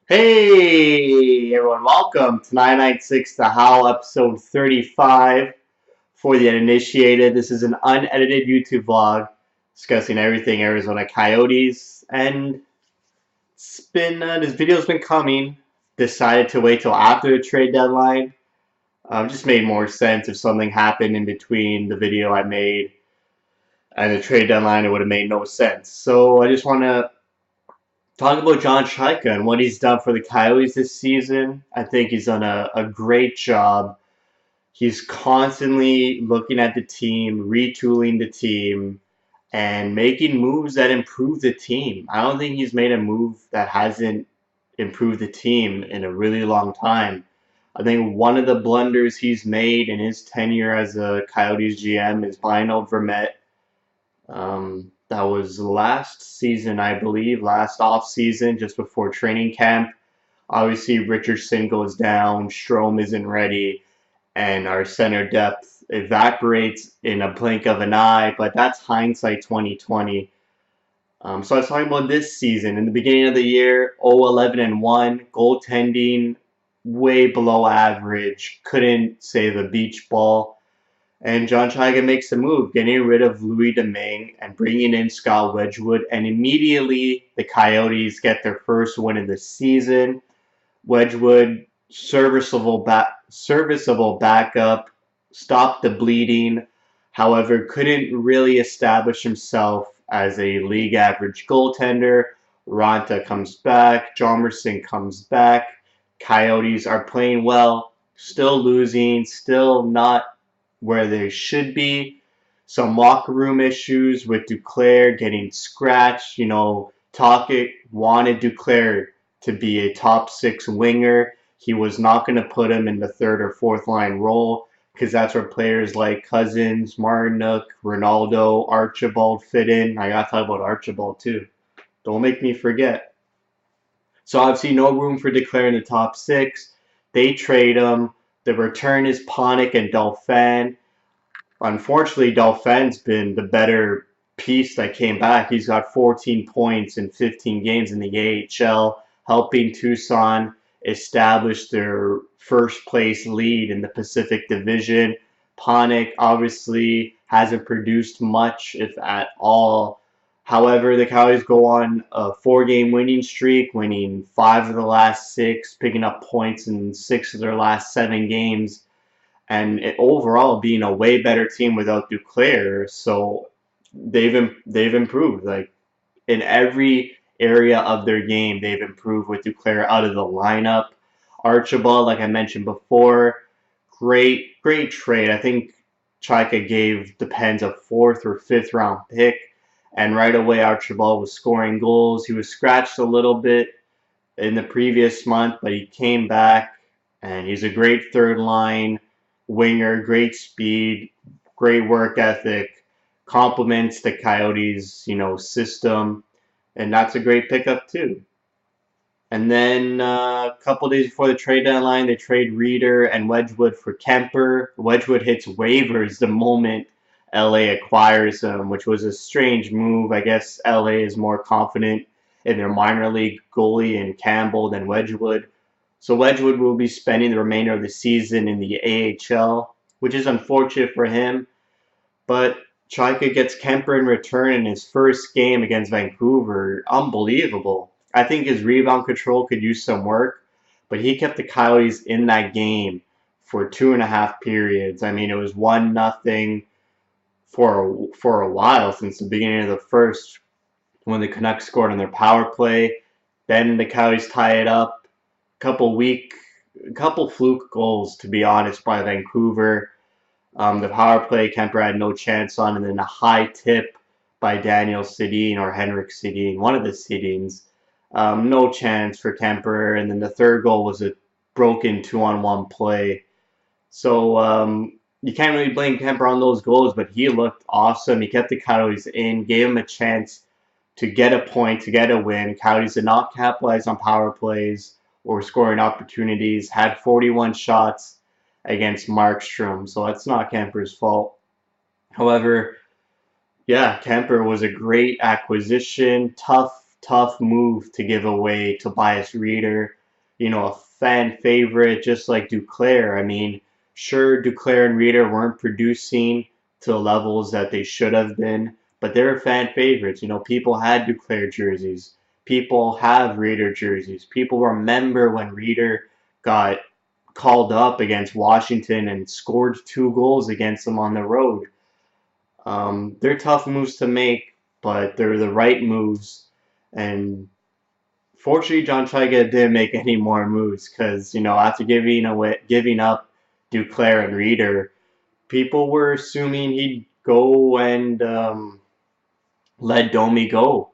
Hey everyone, welcome to 99.6 The Howl, episode 35 for the uninitiated. This is an unedited YouTube vlog discussing everything Arizona Coyotes, and this video's been coming. Decided to wait till after the trade deadline. Just made more sense if something happened in between the video I made and the trade deadline. It would have made no sense. So I just want to talk about John Chayka and what he's done for the Coyotes this season. I think he's done a great job. He's constantly looking at the team, retooling the team, and making moves that improve the team. I don't think he's made a move that hasn't improved the team in a really long time. I think one of the blunders he's made in his tenure as a Coyotes GM is buying out Vermette. That was last season, I believe, last off season, just before training camp. Obviously, Richardson goes down, Strome isn't ready, and our center depth evaporates in a blink of an eye. But that's hindsight 2020. So I was talking about this season. In the beginning of the year, 0-11-1, goaltending way below average, couldn't save a beach ball. And John Chayka makes a move, getting rid of Louis Domingue and bringing in Scott Wedgwood. And immediately the Coyotes get their first win of the season. Wedgwood, serviceable backup, stopped the bleeding. However, couldn't really establish himself as a league average goaltender. Ranta comes back. Jomerson comes back. Coyotes are playing well, still losing, still not where they should be. Some locker room issues with Duclair getting scratched. Tocchet wanted Duclair to be a top six winger. He was not going to put him in the third or fourth line role because that's where players like Cousins, Martinook, Ronaldo, Archibald fit in. I got to talk about Archibald too. Don't make me forget. So obviously no room for Duclair in the top six. They trade him. The return is Panik and Dauphin. Unfortunately, Dauphin's been the better piece that came back. He's got 14 points in 15 games in the AHL, helping Tucson establish their first place lead in the Pacific Division. Panik obviously hasn't produced much, if at all. However, the Coyotes go on a four-game winning streak, winning 5 of the last 6, picking up points in 6 of their last 7 games, and overall being a way better team without Duclair. So they've improved, like, in every area of their game. They've improved with Duclair out of the lineup. Archibald, like I mentioned before, great trade. I think Chayka gave the Pens a fourth or fifth round pick, and right away Archibald was scoring goals. He was scratched a little bit in the previous month, but he came back, and he's a great third line winger, great speed, great work ethic, complements the Coyotes, system, and that's a great pickup too. And then a couple days before the trade deadline, they trade Reeder and Wedgwood for Kemper. Wedgwood hits waivers the moment LA acquires him, which was a strange move. I guess LA is more confident in their minor league goalie in Campbell than Wedgwood. So Wedgwood will be spending the remainder of the season in the AHL, which is unfortunate for him. But Chayka gets Kemper in return in his first game against Vancouver. Unbelievable. I think his rebound control could use some work, but he kept the Coyotes in that game for 2.5 periods. I mean, it was 1-0 for a while, since the beginning of the first, when the Canucks scored on their power play. Then the Coyotes tie it up. Couple fluke goals, to be honest, by Vancouver. The power play Kemper had no chance on, and then a high tip by Daniel Sedin or Henrik Sedin, one of the Sedins. No chance for Kemper, and then the third goal was a broken 2-on-1 play. So you can't really blame Kemper on those goals, but he looked awesome. He kept the Coyotes in, gave him a chance to get a point, to get a win. Coyotes did not capitalize on power plays or scoring opportunities, had 41 shots against Markstrom, so that's not Kemper's fault. However, yeah, Kemper was a great acquisition, tough move to give away Tobias Reeder, a fan favorite just like Duclair. I mean, sure, Duclair and Reeder weren't producing to the levels that they should have been, but they're fan favorites. People had Duclair jerseys. People have Reeder jerseys. People remember when Reeder got called up against Washington and scored 2 goals against them on the road. They're tough moves to make, but they're the right moves. And fortunately, John Chayka didn't make any more moves because after giving up Duclair and Reeder, people were assuming he'd go and let Domi go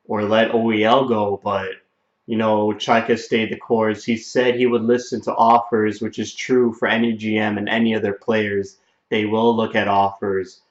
or let OEL go, but Chayka stayed the course. He said he would listen to offers, which is true for any GM and any other players. They will look at offers,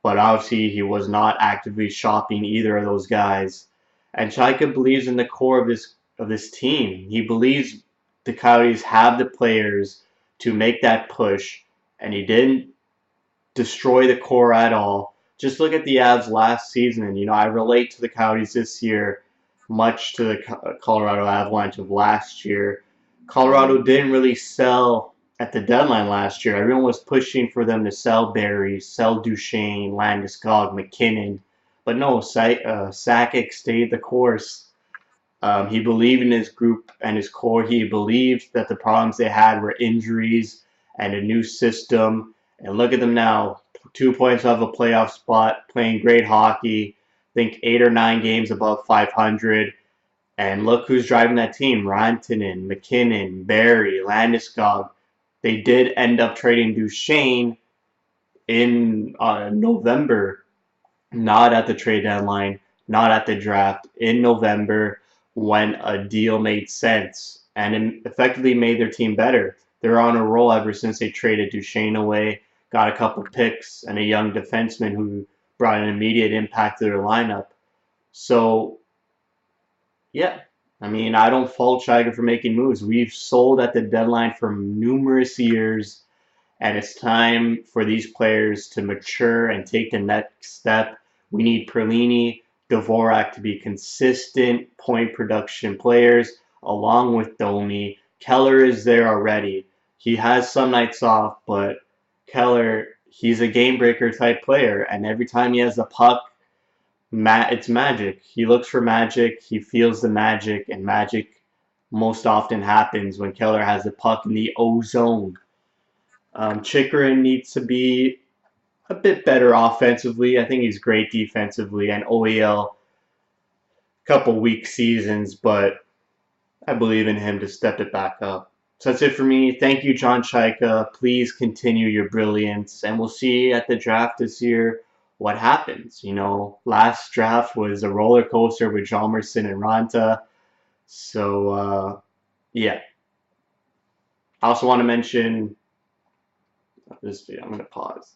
but obviously he was not actively shopping either of those guys. And Chayka believes in the core of this team. He believes the Coyotes have the players to make that push, and he didn't destroy the core at all. Just look at the Avs last season, and I relate to the Coyotes this year much to the Colorado Avalanche of last year. Colorado didn't really sell at the deadline last year. Everyone was pushing for them to sell Barry, sell Duchesne, Landeskog, McKinnon, but no, Sakic stayed the course. He believed in his group and his core. He believed that the problems they had were injuries and a new system. And look at them now, 2 points off a playoff spot, playing great hockey. I think 8 or 9 games above 500. And look who's driving that team: Rantanen, McKinnon, Barry, Landeskog. They did end up trading Duchesne in November, not at the trade deadline, not at the draft, in November when a deal made sense and it effectively made their team better. They're on a roll ever since they traded Duchesne away, got a couple picks and a young defenseman who brought an immediate impact to their lineup. So, yeah, I mean, I don't fault Chayka for making moves. We've sold at the deadline for numerous years, and it's time for these players to mature and take the next step. We need Perlini, Dvorak to be consistent point production players, along with Domi. Keller is there already. He has some nights off, but Keller, he's a game breaker type player, and every time he has the puck, it's magic. He looks for magic, he feels the magic, and magic most often happens when Keller has the puck in the O zone. Chikrin needs to be a bit better offensively. I think he's great defensively, and OEL, couple weak seasons, but I believe in him to step it back up. So that's it for me. Thank you, John Chayka. Please continue your brilliance, and we'll see at the draft this year what happens. Last draft was a roller coaster with Jalmerson and Ranta. So, yeah. I also want to mention this video. I'm going to pause.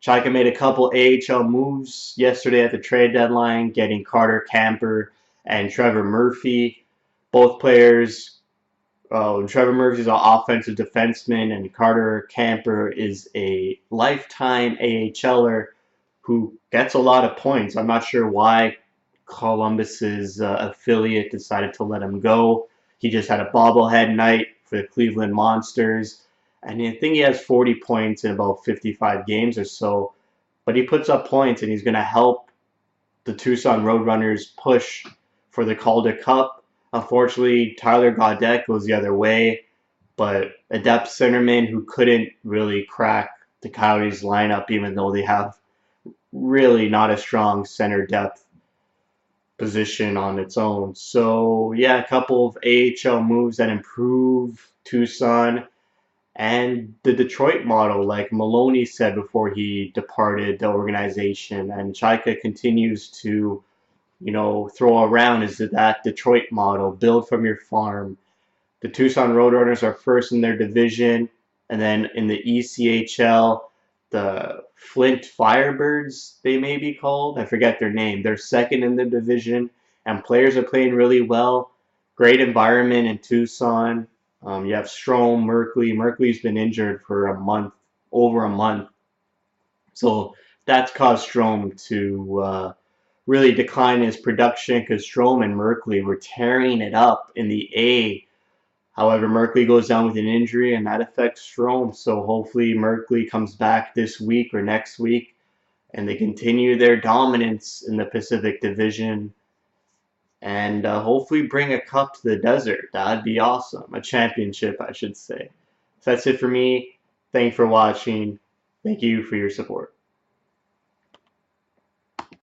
Chayka made a couple AHL moves yesterday at the trade deadline, getting Carter Camper and Trevor Murphy. Both players, Trevor Murphy is an offensive defenseman, and Carter Camper is a lifetime AHLer who gets a lot of points. I'm not sure why Columbus's affiliate decided to let him go. He just had a bobblehead night for the Cleveland Monsters, and I think he has 40 points in about 55 games or so. But he puts up points, and he's going to help the Tucson Roadrunners push for the Calder Cup. Unfortunately, Tyler Gaudette goes the other way, but a depth centerman who couldn't really crack the Coyotes lineup, even though they have really not a strong center depth position on its own. So, yeah, a couple of AHL moves that improve Tucson and the Detroit model, like Maloney said before he departed the organization. And Chayka continues to, throw around is that Detroit model, build from your farm. The Tucson Roadrunners are first in their division, and then in the ECHL, the Flint Firebirds, they may be called. I forget their name. They're second in the division, and players are playing really well. Great environment in Tucson. You have Strome, Merkley. Merkley's been injured for over a month. So that's caused Strome to really decline his production because Strome and Merkley were tearing it up in the A. However, Merkley goes down with an injury, and that affects Strome. So hopefully Merkley comes back this week or next week, and they continue their dominance in the Pacific Division, and hopefully bring a cup to the desert. That'd be awesome. A championship, I should say. So that's it for me. Thank you for watching. Thank you for your support.